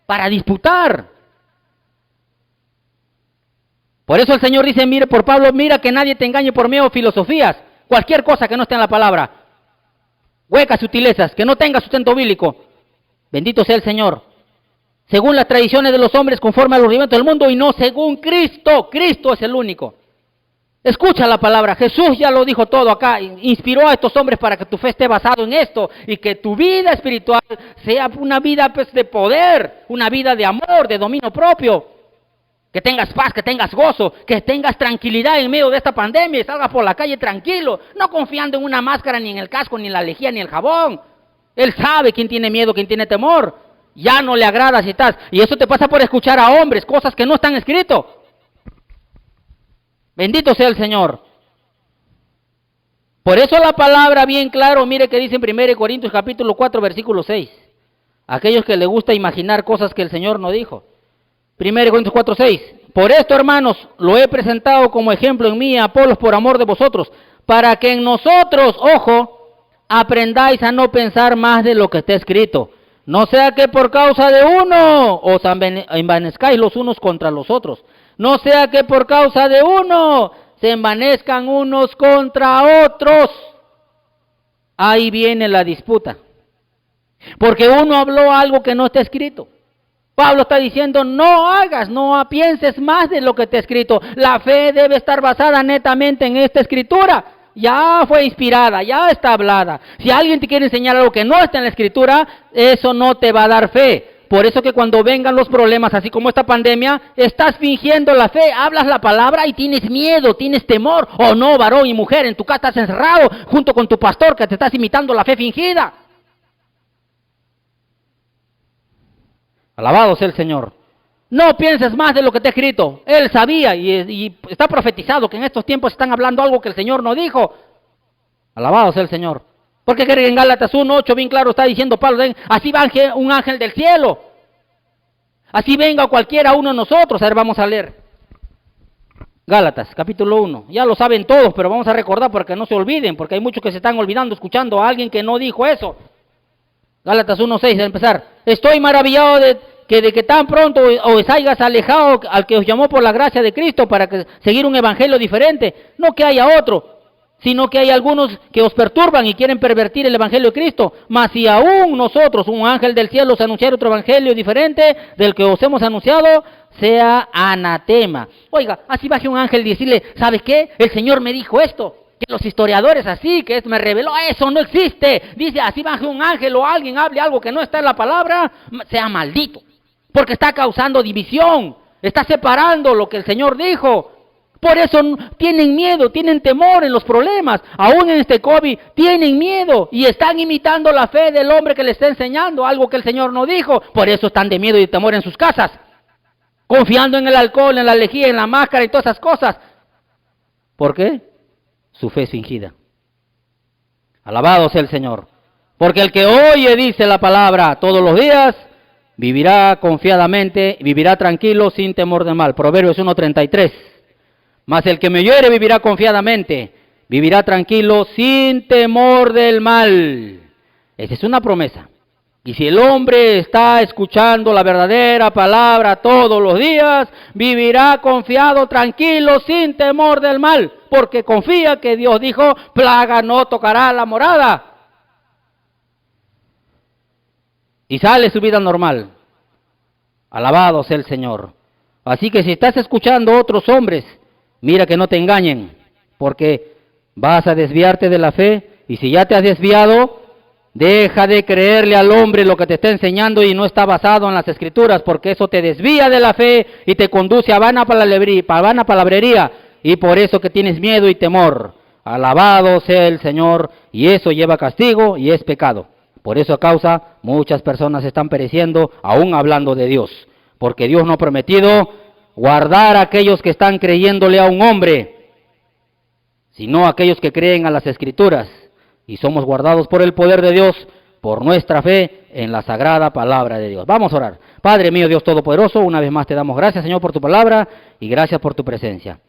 para disputar. Por eso el Señor dice, mire, por Pablo, mira que nadie te engañe por medio de filosofías. Cualquier cosa que no esté en la palabra, huecas sutilezas, que no tenga sustento bíblico. Bendito sea el Señor. Según las tradiciones de los hombres, conforme a los rudimentos del mundo, y no según Cristo. Cristo es el único. Escucha la palabra. Jesús ya lo dijo todo acá. Inspiró a estos hombres para que tu fe esté basado en esto y que tu vida espiritual sea una vida pues, de poder, una vida de amor, de dominio propio. Que tengas paz, que tengas gozo, que tengas tranquilidad en medio de esta pandemia y salgas por la calle tranquilo, no confiando en una máscara, ni en el casco, ni en la lejía, ni el jabón. Él sabe quién tiene miedo, quién tiene temor. Ya no le agrada si estás. Y eso te pasa por escuchar a hombres, cosas que no están escritas. Bendito sea el Señor. Por eso la palabra bien claro, mire que dice en 1 Corintios capítulo 4, versículo 6. Aquellos que les gusta imaginar cosas que el Señor no dijo. 1 Corintios 4, 6. Por esto, hermanos, lo he presentado como ejemplo en mí, Apolos, por amor de vosotros, para que en nosotros, ojo, aprendáis a no pensar más de lo que está escrito. No sea que por causa de uno os envanezcáis los unos contra los otros. No sea que por causa de uno se envanezcan unos contra otros. Ahí viene la disputa. Porque uno habló algo que no está escrito. Pablo está diciendo, no hagas, no pienses más de lo que está escrito. La fe debe estar basada netamente en esta escritura. Ya fue inspirada, ya está hablada. Si alguien te quiere enseñar algo que no está en la escritura, eso no te va a dar fe. Por eso que cuando vengan los problemas, así como esta pandemia, estás fingiendo la fe, hablas la palabra y tienes miedo, tienes temor. O no, varón y mujer, en tu casa estás encerrado junto con tu pastor que te estás imitando la fe fingida. Alabado sea el Señor. No pienses más de lo que te he escrito. Él sabía y está profetizado que en estos tiempos están hablando algo que el Señor no dijo. Alabado sea el Señor. Porque en Gálatas 1:8 bien claro está diciendo Pablo, así va un ángel del cielo. Así venga cualquiera uno de nosotros. A ver, vamos a leer. Gálatas, capítulo 1. Ya lo saben todos, pero vamos a recordar para que no se olviden, porque hay muchos que se están olvidando escuchando a alguien que no dijo eso. Gálatas 1:6, a empezar. Estoy maravillado de que tan pronto os hayas alejado al que os llamó por la gracia de Cristo para seguir un evangelio diferente. No que haya otro, sino que hay algunos que os perturban y quieren pervertir el evangelio de Cristo. Mas si aún nosotros, un ángel del cielo, os anunciara otro evangelio diferente del que os hemos anunciado, sea anatema. Oiga, así baje un ángel y decirle, ¿sabes qué? El Señor me dijo esto. Que los historiadores así, que me reveló, eso no existe. Dice, así baje un ángel o alguien hable algo que no está en la palabra, sea maldito. Porque está causando división, está separando lo que el Señor dijo. Por eso tienen miedo, tienen temor en los problemas. Aún en este COVID tienen miedo y están imitando la fe del hombre que les está enseñando algo que el Señor no dijo. Por eso están de miedo y de temor en sus casas. Confiando en el alcohol, en la lejía, en la máscara y todas esas cosas. ¿Por qué? Su fe es fingida. Alabado sea el Señor. Porque el que oye, dice la palabra, todos los días, vivirá confiadamente, vivirá tranquilo, sin temor de mal. Proverbios 1:33. Mas el que me oyere vivirá confiadamente, vivirá tranquilo, sin temor del mal. Esa es una promesa. Y si el hombre está escuchando la verdadera palabra todos los días, vivirá confiado, tranquilo, sin temor del mal, porque confía que Dios dijo, plaga no tocará la morada. Y sale su vida normal. Alabado sea el Señor. Así que si estás escuchando a otros hombres, mira que no te engañen, porque vas a desviarte de la fe, y si ya te has desviado, deja de creerle al hombre lo que te está enseñando y no está basado en las Escrituras, porque eso te desvía de la fe y te conduce a vana palabrería, y por eso que tienes miedo y temor. Alabado sea el Señor, y eso lleva castigo y es pecado. Por eso causa muchas personas están pereciendo aún hablando de Dios, porque Dios no ha prometido guardar a aquellos que están creyéndole a un hombre, sino aquellos que creen a las Escrituras y somos guardados por el poder de Dios, por nuestra fe en la sagrada palabra de Dios. Vamos a orar. Padre mío, Dios Todopoderoso, una vez más te damos gracias, Señor, por tu palabra y gracias por tu presencia.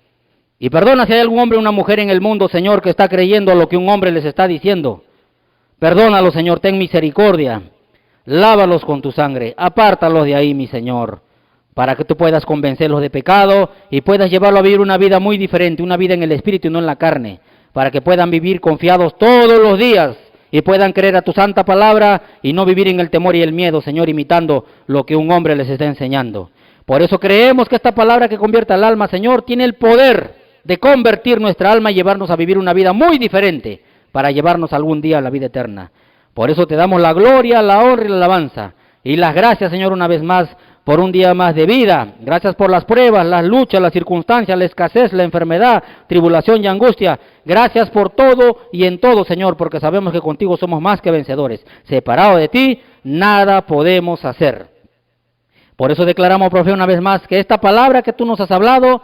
Y perdona si hay algún hombre o una mujer en el mundo, Señor, que está creyendo a lo que un hombre les está diciendo. Perdónalo, Señor, ten misericordia. Lávalos con tu sangre, apártalos de ahí, mi Señor, para que tú puedas convencerlos de pecado y puedas llevarlo a vivir una vida muy diferente, una vida en el espíritu y no en la carne, para que puedan vivir confiados todos los días y puedan creer a tu santa palabra y no vivir en el temor y el miedo, Señor, imitando lo que un hombre les está enseñando. Por eso creemos que esta palabra que convierte al alma, Señor, tiene el poder de convertir nuestra alma y llevarnos a vivir una vida muy diferente, para llevarnos algún día a la vida eterna. Por eso te damos la gloria, la honra y la alabanza. Y las gracias, Señor, una vez más, por un día más de vida. Gracias por las pruebas, las luchas, las circunstancias, la escasez, la enfermedad, tribulación y angustia. Gracias por todo y en todo, Señor, porque sabemos que contigo somos más que vencedores. Separado de ti, nada podemos hacer. Por eso declaramos, profe, una vez más, que esta palabra que tú nos has hablado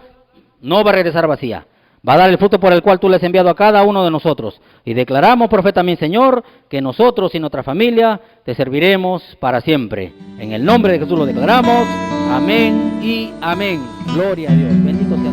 no va a regresar vacía. Va a dar el fruto por el cual tú le has enviado a cada uno de nosotros. Y declaramos, profeta, mi Señor, que nosotros y nuestra familia te serviremos para siempre. En el nombre de Jesús lo declaramos. Amén y amén. Gloria a Dios. Bendito sea.